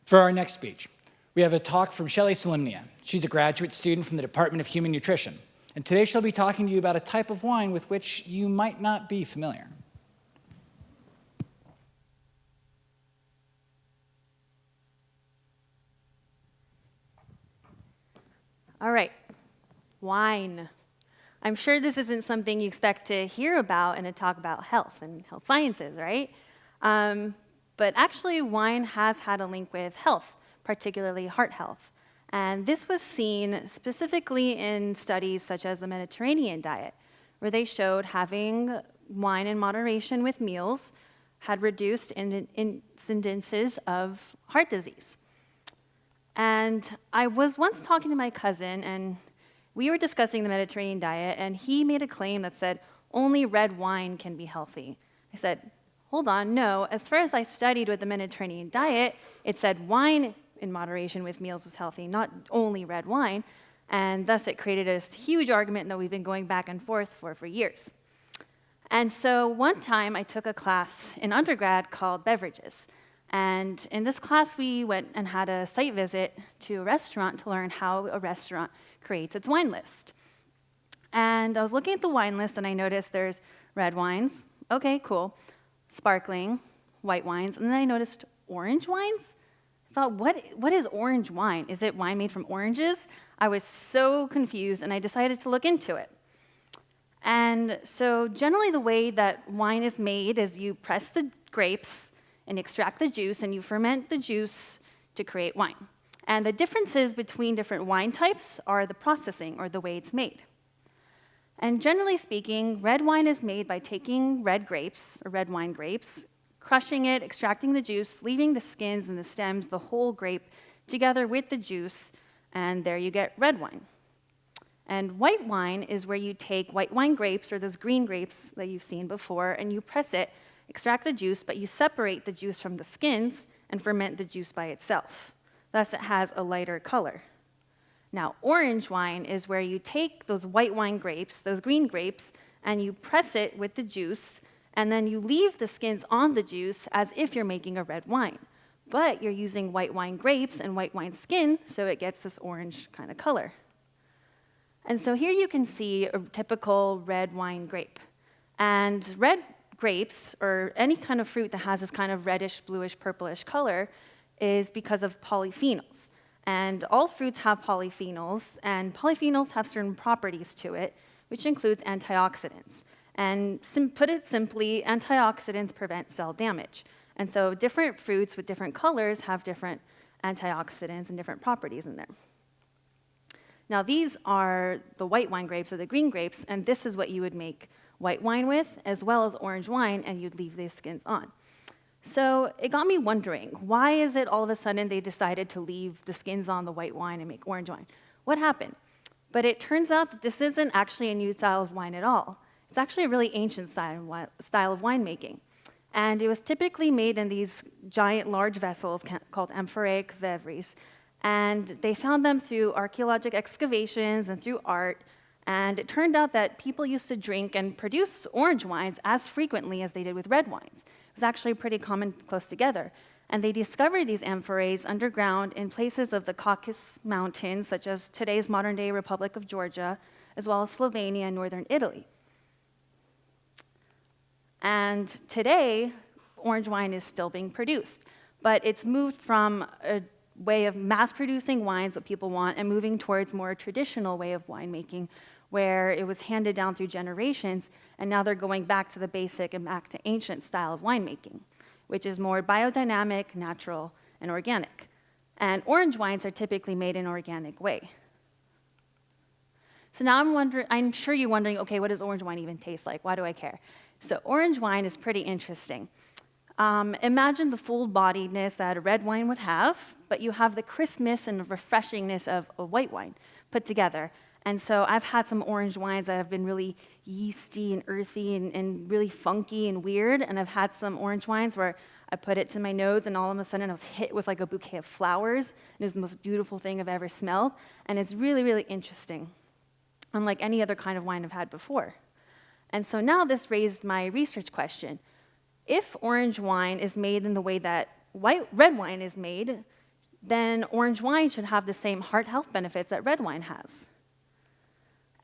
For our next speech, we have a talk from Salemnia. She's a graduate student from the Department of Human Nutrition. And today she'll be talking to you about a type of wine with which you might not be familiar. All right, wine. I'm sure this isn't something you expect to hear about in a talk about health and health sciences, right? But actually, wine has had a link with health, particularly heart health. And this was seen specifically in studies such as the Mediterranean diet, where they showed having wine in moderation with meals had reduced incidences of heart disease. And I was once talking to my cousin, and we were discussing the Mediterranean diet, and he made a claim that said only red wine can be healthy. I said, hold on, no. As far as I studied with the Mediterranean diet, it said wine in moderation with meals was healthy, not only red wine. And thus it created a huge argument that we've been going back and forth for years. And so one time I took a class in undergrad called Beverages. And in this class, we went and had a site visit to a restaurant to learn how a restaurant creates its wine list. And I was looking at the wine list, and I noticed there's red wines. Okay, cool. Sparkling, white wines. And then I noticed orange wines. I thought, what is orange wine? Is it wine made from oranges? I was so confused, and I decided to look into it. And so generally the way that wine is made is you press the grapes and extract the juice, and you ferment the juice to create wine. And the differences between different wine types are the processing, or the way it's made. And generally speaking, red wine is made by taking red grapes, or red wine grapes, crushing it, extracting the juice, leaving the skins and the stems, the whole grape, together with the juice, and there you get red wine. And white wine is where you take white wine grapes, or those green grapes that you've seen before, and you press it, extract the juice, but you separate the juice from the skins and ferment the juice by itself. Thus, it has a lighter color. Now, orange wine is where you take those white wine grapes, those green grapes, and you press it with the juice, and then you leave the skins on the juice as if you're making a red wine. But you're using white wine grapes and white wine skin, so it gets this orange kind of color. And so here you can see a typical red wine grape. And red grapes, or any kind of fruit that has this kind of reddish, bluish, purplish color, is because of polyphenols. And all fruits have polyphenols, and polyphenols have certain properties to it, which includes antioxidants. And put it simply, antioxidants prevent cell damage. And so different fruits with different colors have different antioxidants and different properties in there. Now these are the white wine grapes, or the green grapes, and this is what you would make white wine with, as well as orange wine, and you'd leave these skins on. So it got me wondering, why is it all of a sudden they decided to leave the skins on the white wine and make orange wine? What happened? But it turns out that this isn't actually a new style of wine at all. It's actually a really ancient style of winemaking. And it was typically made in these giant, large vessels called amphoraic vevres. And they found them through archaeological excavations and through art. And it turned out that people used to drink and produce orange wines as frequently as they did with red wines. It was actually pretty common close together. And they discovered these amphorae underground in places of the Caucasus Mountains, such as today's modern-day Republic of Georgia, as well as Slovenia and northern Italy. And today, orange wine is still being produced. But it's moved from a way of mass-producing wines, what people want, and moving towards more traditional way of winemaking, where it was handed down through generations, and now they're going back to the basic and back to ancient style of winemaking, which is more biodynamic, natural, and organic. And orange wines are typically made in an organic way. So now I'm sure you're wondering, okay, what does orange wine even taste like? Why do I care? So orange wine is pretty interesting. Imagine the full-bodiedness that a red wine would have, but you have the crispness and the refreshingness of a white wine put together. And so I've had some orange wines that have been really yeasty and earthy and really funky and weird, and I've had some orange wines where I put it to my nose, and all of a sudden I was hit with like a bouquet of flowers, and it was the most beautiful thing I've ever smelled, and it's really, really interesting, unlike any other kind of wine I've had before. And so now this raised my research question. If orange wine is made in the way that red wine is made, then orange wine should have the same heart health benefits that red wine has.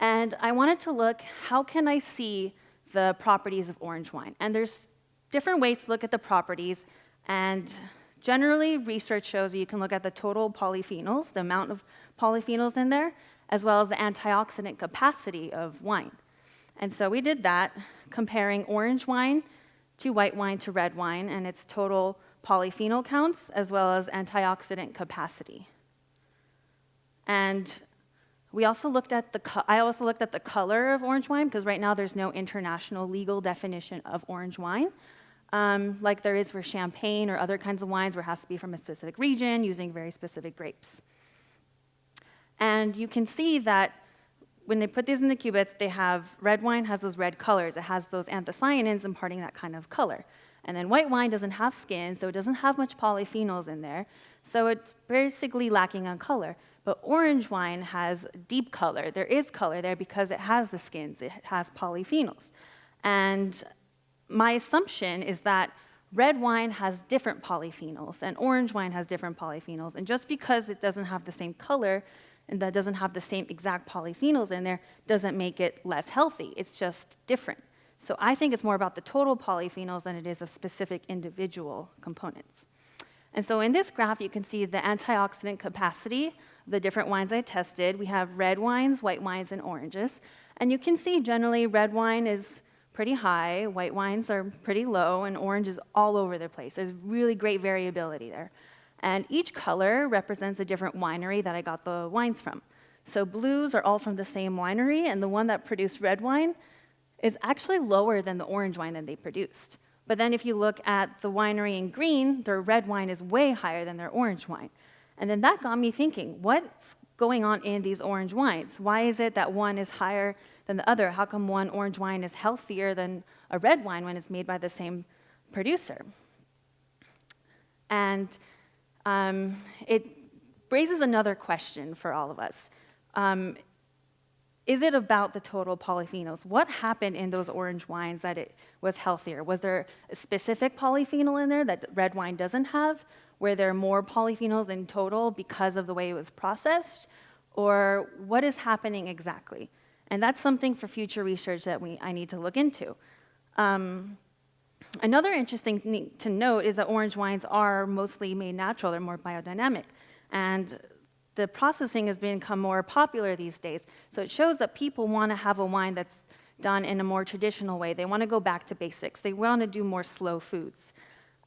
And I wanted to look, how can I see the properties of orange wine? And there's different ways to look at the properties, and generally research shows you can look at the total polyphenols, the amount of polyphenols in there, as well as the antioxidant capacity of wine. And so we did that, comparing orange wine to white wine to red wine, and its total polyphenol counts, as well as antioxidant capacity. And we also looked at I also looked at the color of orange wine, because right now there's no international legal definition of orange wine, like there is for champagne or other kinds of wines where it has to be from a specific region using very specific grapes. And you can see that when they put these in the cubits, they have red wine has those red colors. It has those anthocyanins imparting that kind of color. And then white wine doesn't have skin, so it doesn't have much polyphenols in there. So it's basically lacking on color. But orange wine has deep color. There is color there because it has the skins. It has polyphenols. And my assumption is that red wine has different polyphenols, and orange wine has different polyphenols. And just because it doesn't have the same color, and that doesn't have the same exact polyphenols in there, doesn't make it less healthy. It's just different. So I think it's more about the total polyphenols than it is of specific individual components. And so in this graph, you can see the antioxidant capacity of the different wines I tested. We have red wines, white wines, and oranges. And you can see generally red wine is pretty high, white wines are pretty low, and orange is all over the place. There's really great variability there. And each color represents a different winery that I got the wines from. So blues are all from the same winery, and the one that produced red wine is actually lower than the orange wine that they produced. But then if you look at the winery in green, their red wine is way higher than their orange wine. And then that got me thinking, what's going on in these orange wines? Why is it that one is higher than the other? How come one orange wine is healthier than a red wine when it's made by the same producer? And it raises another question for all of us. Is it about the total polyphenols? What happened in those orange wines that it was healthier? Was there a specific polyphenol in there that red wine doesn't have? Were there more polyphenols in total because of the way it was processed? Or what is happening exactly? And that's something for future research that I need to look into. Another interesting thing to note is that orange wines are mostly made natural. They're more biodynamic. And the processing has become more popular these days. So it shows that people want to have a wine that's done in a more traditional way. They want to go back to basics. They want to do more slow foods.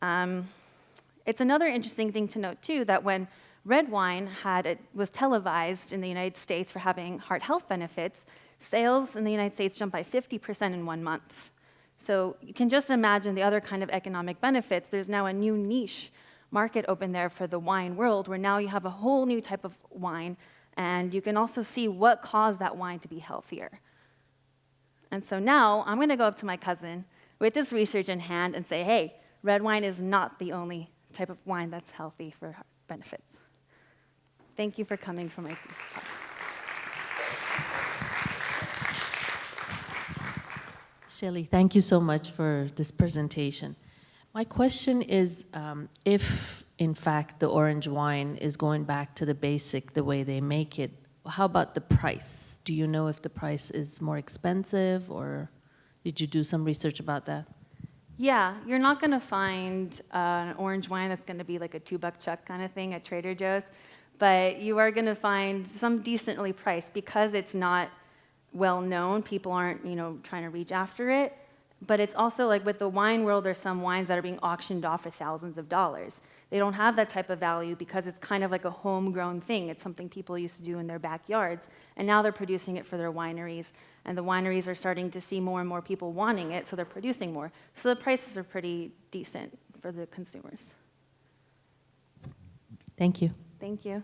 It's another interesting thing to note, too, that when red wine was televised in the United States for having heart health benefits, sales in the United States jumped by 50% in 1 month. So you can just imagine the other kind of economic benefits. There's now a new niche market open there for the wine world, where now you have a whole new type of wine, and you can also see what caused that wine to be healthier. And so now I'm going to go up to my cousin with this research in hand and say, hey, red wine is not the only type of wine that's healthy for heart benefits. Thank you for coming for my thesis talk. Shelly, thank you so much for this presentation. My question is, if in fact the orange wine is going back to the basic, the way they make it, how about the price? Do you know if the price is more expensive, or did you do some research about that? Yeah, you're not going to find an orange wine that's going to be like a $2 chuck kind of thing at Trader Joe's, but you are going to find some decently priced because it's not well known. People aren't, trying to reach after it. But it's also like with the wine world, there's some wines that are being auctioned off for thousands of dollars. They don't have that type of value because it's kind of like a homegrown thing. It's something people used to do in their backyards, and now they're producing it for their wineries. And the wineries are starting to see more and more people wanting it, so they're producing more. So the prices are pretty decent for the consumers. Thank you. Thank you.